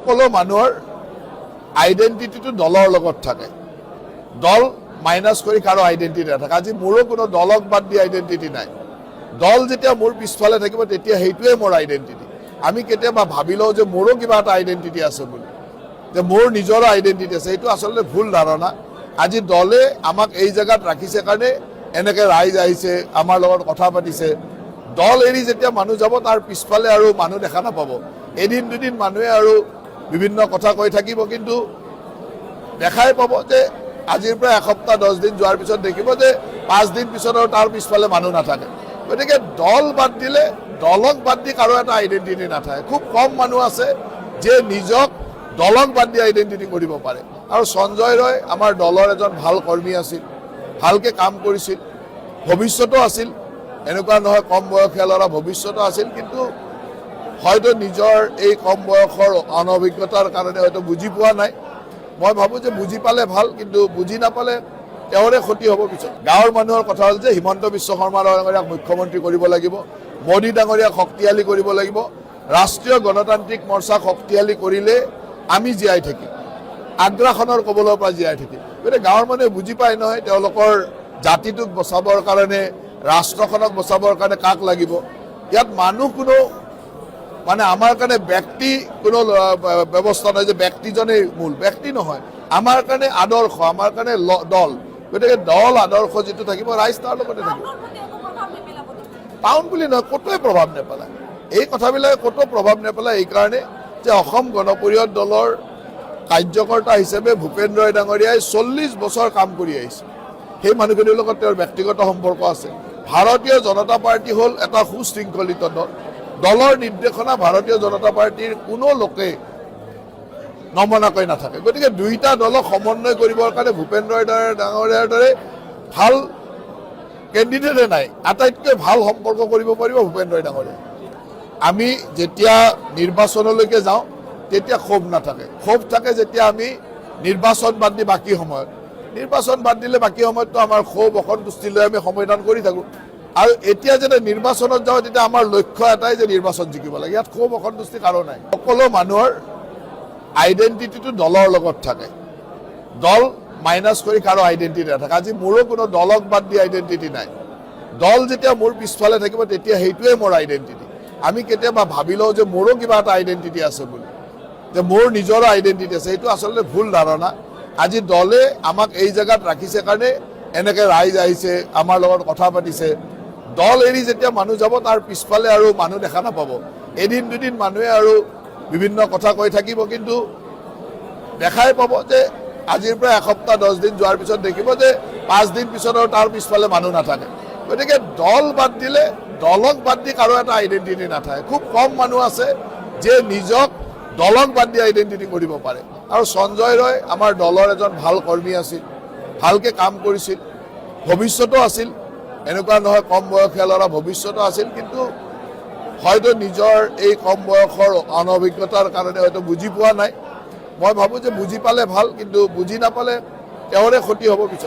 সকলো মানুহৰ আইডেন্টিটিটো দলৰ লগত থাকে। দল মাইনাছ কৰি কাৰো আইডেন্টিটি নাথাকে। আজি মোৰো কোনো দলক বাদ দি আইডেন্টিটি নাই। দল যেতিয়া মোৰ পিছফালে থাকিব তেতিয়া সেইটোৱে মোৰ আইডেন্টিটি। আমি কেতিয়াবা ভাবি লওঁ যে মোৰো কিবা এটা আইডেন্টিটি আছে বুলি, যে মোৰ নিজৰো আইডেন্টিটি আছে। এইটো আচলতে ভুল ধাৰণা। আজি দলে আমাক এই জেগাত ৰাখিছে কাৰণে এনেকৈ ৰাইজ আহিছে, আমাৰ লগত কথা পাতিছে। দল এৰি যেতিয়া মানুহ যাব তাৰ পিছফালে আৰু মানুহ দেখা নাপাব। এদিন দুদিন মানুহে আৰু বিভিন্ন কথা কৈ থাকিব, কিন্তু দেখাই পাব যে আজিৰ পৰা এসপ্তাহ 10 দিন যোৱাৰ পিছত দেখিব যে 5 দিন পিছত আৰু তাৰ পিছফালে মানুহ নাথাকে। গতিকে দল বাদ দিলে, দলক বাদ দি কাৰো এটা আইডেন্টিটি নাথাকে। খুব কম মানুহ আছে যে নিজক দলক বাদ দি আইডেন্টিটি কৰিব পাৰে। আৰু সঞ্জয় ৰয় আমাৰ দলৰ এজন ভাল কৰ্মী আছিল, ভালকৈ কাম কৰিছিল, ভৱিষ্যতো আছিল। এনেকুৱা নহয় কম বয়সীয়া ল'ৰা, ভৱিষ্যতো আছিল, কিন্তু হয়তো নিজৰ এই কম বয়সৰ অনভিজ্ঞতাৰ কাৰণে হয়তো বুজি পোৱা নাই। মই ভাবোঁ যে বুজি পালে ভাল, কিন্তু বুজি নাপালে তেওঁৰে ক্ষতি হ'ব পিছত। গাঁৱৰ মানুহৰ কথা হ'ল যে হিমন্ত বিশ্ব শৰ্মা ডাঙৰীয়াক মুখ্যমন্ত্ৰী কৰিব লাগিব, মোদী ডাঙৰীয়াক শক্তিশালী কৰিব লাগিব। ৰাষ্ট্ৰীয় গণতান্ত্ৰিক মৰ্চাক শক্তিশালী কৰিলে আমি জীয়াই থাকিম, আগ্ৰাসনৰ কবলৰ পৰা জীয়াই থাকিম। গতিকে গাঁৱৰ মানুহে বুজি পায় নহয় তেওঁলোকৰ জাতিটোক বচাবৰ কাৰণে, ৰাষ্ট্ৰখনক বচাবৰ কাৰণে কাক লাগিব। ইয়াত মানুহ কোনো মানে আমাৰ কাৰণে ব্যক্তি কোনো ব্যৱস্থা নহয় যে ব্যক্তিজনেই মূল, ব্যক্তি নহয়। আমাৰ কাৰণে আদৰ্শ, আমাৰ কাৰণে দল। গতিকে দল আদৰ্শ যিটো থাকিব ৰাইজ তাৰ লগতে থাকিব। টাউন বুলি নহয়, ক'তোৱে প্ৰভাৱ নেপেলায়। এই কথাবিলাকে ক'তো প্ৰভাৱ নেপেলায় এইকাৰণে যে অসম গণ পৰিষদ দলৰ কাৰ্যকৰ্তা হিচাপে ভূপেন ৰয় ডাঙৰীয়াই 40 বছৰ কাম কৰি আহিছে। সেই মানুহখিনিৰ লগত তেওঁৰ ব্যক্তিগত সম্পৰ্ক আছে। ভাৰতীয় জনতা পাৰ্টি হ'ল এটা সুশৃংখলিত দল। দলৰ নিৰ্দেশনা ভাৰতীয় জনতা পাৰ্টিৰ কোনো লোকে নমনাকৈ নাথাকে। গতিকে দুইটা দলক সমন্বয় কৰিবৰ কাৰণে ভূপেন ৰয় ডাঙৰীয়াৰ দৰে ভাল কেণ্ডিডেটে নাই। আটাইতকৈ ভাল সম্পৰ্ক কৰিব পাৰিব ভূপেন ৰয় ডাঙৰীয়াই। আমি যেতিয়া নিৰ্বাচনলৈকে যাওঁ তেতিয়া ক্ষোভ নাথাকে। ক্ষোভ থাকে যেতিয়া আমি নিৰ্বাচন বাদ দি বাকী সময়ত। নিৰ্বাচন বাদ দিলে বাকী সময়ততো আমাৰ ক্ষোভ অসন্তুষ্টি লৈ আমি সমাধান কৰি থাকোঁ। আৰু এতিয়া যেতিয়া নিৰ্বাচনত যাওঁ তেতিয়া আমাৰ লক্ষ্য এটাই যে নিৰ্বাচন জিকিব লাগে। ইয়াত ক্ষোভ অসন্তুষ্টি কাৰো নাই। সকলো মানুহৰ আইডেন্টিটিটো দলৰ লগত থাকে। দল মাইনাছ কৰি কাৰো আইডেন্টিটি নাথাকে। আজি মোৰো কোনো দলক বাদ দি আইডেন্টিটি নাই। দল যেতিয়া মোৰ পিছফালে থাকিব তেতিয়া সেইটোৱে মোৰ আইডেন্টিটি। আমি কেতিয়াবা ভাবি লওঁ যে মোৰো কিবা এটা আইডেন্টিটি আছে বুলি, যে মোৰ নিজৰো আইডেন্টিটি আছে। এইটো আচলতে ভুল ধাৰণা। আজি দলে আমাক এই জেগাত ৰাখিছে কাৰণে এনেকৈ ৰাইজ আহিছে, আমাৰ লগত কথা পাতিছে। দল এৰি যেতিয়া মানুহ যাব তাৰ পিছফালে আৰু মানুহ দেখা নাপাব। এদিন দুদিন মানুহে আৰু বিভিন্ন কথা কৈ থাকিব, কিন্তু দেখাই পাব যে আজিৰ পৰা এসপ্তাহ 10 দিন যোৱাৰ পিছত দেখিব যে 5 দিন পিছত আৰু তাৰ পিছফালে মানুহ নাথাকে। গতিকে দল বাদ দিলে, দলক বাদ দি কাৰো এটা আইডেন্টিটি নাথাকে। খুব কম মানুহ আছে যে নিজক দলক বাদ দি আইডেন্টিটি কৰিব পাৰে। আৰু সঞ্জয় ৰয় আমাৰ দলৰ এজন ভাল কৰ্মী আছিল, ভালকৈ কাম কৰিছিল, ভৱিষ্যতো আছিল। এনেকুৱা নহয় কম বয়সীয়া ল'ৰা, ভৱিষ্যতো আছিল, কিন্তু হয়তো নিজৰ এই কম বয়সৰ অনভিজ্ঞতাৰ কাৰণে হয়তো বুজি পোৱা নাই। মই ভাবোঁ যে বুজি পালে ভাল, কিন্তু বুজি নাপালে তেওঁৰে ক্ষতি হ'ব পিছত।